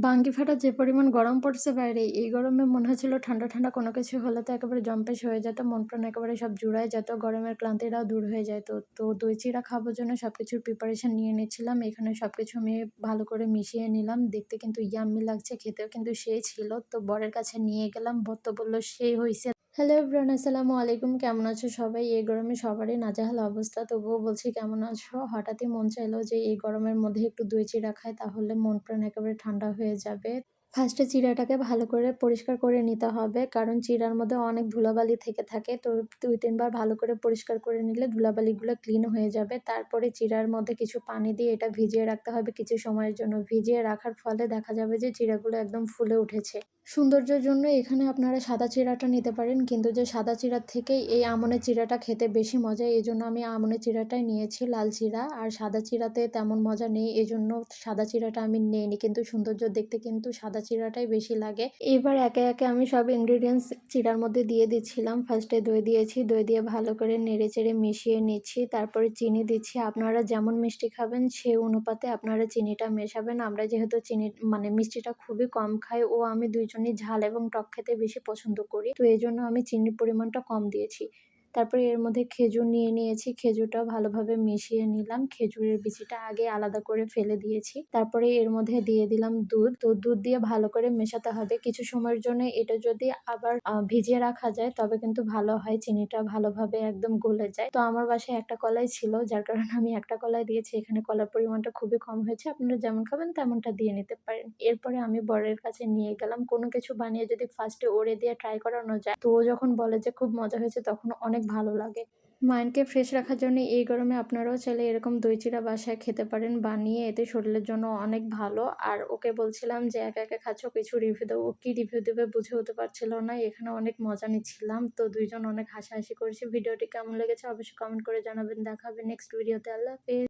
বাঙ্গি ফাটা যে পরিমাণ গরম পড়ছে বাইরে, এই গরমে মনে হচ্ছিল ঠান্ডা, ঠান্ডা কোনো কিছু হলে তো একেবারে জম্পেশ হয়ে যেত। মন প্রাণ একেবারে সব জুড়ায় যেত। গরমের ক্লান্তিটাও দূর হয়ে যাইত। তো দই চিড়া খাবার জন্য সবকিছুর প্রিপারেশন নিয়ে নিচ্ছিলাম। এখানে সবকিছু আমি ভালো করে মিশিয়ে নিলাম। দেখতে কিন্তু ইয়াম্মি লাগছে, খেতেও কিন্তু সেই ছিল। তো বরের কাছে নিয়ে গেলাম। বর তো বলল সেই হইছে। হ্যালো এভরিওয়ান, আসসালামু আলাইকুম। কেমন আছো সবাই? এই গরমে সবারই নাজেহাল অবস্থা। তবুও বলছি কেমন আছো? হঠাৎই মন চাইলো যে এই গরমের মধ্যে একটু দই চিড়া খাই, তাহলে মন প্রাণ একেবারে ঠান্ডা হয়ে যাবে। ফার্স্টে চিড়াটাকে ভালো করে পরিষ্কার করে নিতে হবে। কারণ চিড়ার মধ্যে অনেক ধুলাবালি থেকে থাকে। তো ২-৩ বার ভালো করে পরিষ্কার করে নিলে ধুলাবালিগুলো ক্লিন হয়ে যাবে। তারপরে চিড়ার মধ্যে কিছু পানি দিয়ে এটা ভিজিয়ে রাখতে হবে কিছু সময়ের জন্য। ভিজিয়ে রাখার ফলে দেখা যাবে যে চিড়াগুলো একদম ফুলে উঠেছে। সৌন্দর্যের জন্য এখানে আপনারা সাদা চিড়াটা নিতে পারেন। কিন্তু যে সাদা চিড়ার থেকে এই আমনের চিড়াটা খেতে বেশি মজা। এজন্য আমি আমনের চিড়াটাই নিয়েছি, লাল চিড়া। আর সাদা চিড়াতে তেমন মজা নেই। এজন্য সাদা চিড়াটা আমি নেইনি। কিন্তু সৌন্দর্য দেখতে কিন্তু সাদা চিড়াটাই বেশি লাগে। এবার একে, একে আমি সব ইনগ্রিডিয়েন্টস চিড়ার মধ্যে দিয়ে দিচ্ছিলাম। ফার্স্টে দই দিয়েছি। দই দিয়ে ভালো করে নেড়েচেড়ে মিশিয়ে নিচ্ছি। তারপরে চিনি দিচ্ছি। আপনারা যেমন মিষ্টি খাবেন সেই অনুপাতে আপনারা চিনিটা মেশাবেন। আমরা যেহেতু চিনি মিষ্টিটা খুবই কম খাই ও আমি ২ জনই ঝাল এবং টক খেতে বেশি পছন্দ করি। তো এজন্য আমি চিনির পরিমাণটা কম দিয়েছি। তারপরে এর মধ্যে খেজুর নিয়ে নিয়েছি। খেজুরটাও ভালোভাবে মিশিয়ে নিলাম। খেজুরের বিচিটা আগে আলাদা করে ফেলে দিয়েছি। তারপরে এর মধ্যে দিয়ে দিলাম দুধ। তো দুধ দিয়ে ভালো করে মেশাতে হবে। কিছু সময়ের জন্য এটা যদি আবার ভিজিয়ে রাখা যায় তবে কিন্তু ভালো হয়। চিনিটা ভালোভাবে একদম গলে যায়। তো আমার বাসায় একটা কলাই ছিল, যার কারণে আমি একটা কলাই দিয়েছি। এখানে কলার পরিমাণটা খুবই কম হয়েছে। আপনারা যেমন খাবেন তেমনটা দিয়ে নিতে পারেন। এরপরে আমি বরের কাছে নিয়ে গেলাম। কোনো কিছু বানিয়ে যদি ফার্স্টে ওরে দিয়ে ট্রাই করানো যায়, তো ও যখন বলে যে খুব মজা হয়েছে তখন অনেক ভালো লাগে। মাইন্ডকে ফ্রেশ রাখার জন্য এই গরমে আপনারাও চাইলে এরকম দই চিড়া বাসায় খেতে পারেন বানিয়ে। এতে শরীরের জন্য অনেক ভালো। আর ওকে বলছিলাম যে একা, একা খাচ্ছ, কিছু রিভিউ দাও। ও কি রিভিউ দেবে বুঝে উঠতে পারছিল না। এখানে অনেক মজা নিচ্ছিলাম। তো ২ জন অনেক হাসাহাসি করেছি। ভিডিওটি কেমন লেগেছে অবশ্যই কমেন্ট করে জানাবেন। দেখা হবে নেক্সট ভিডিওতে। আল্লাহ হাফেজ।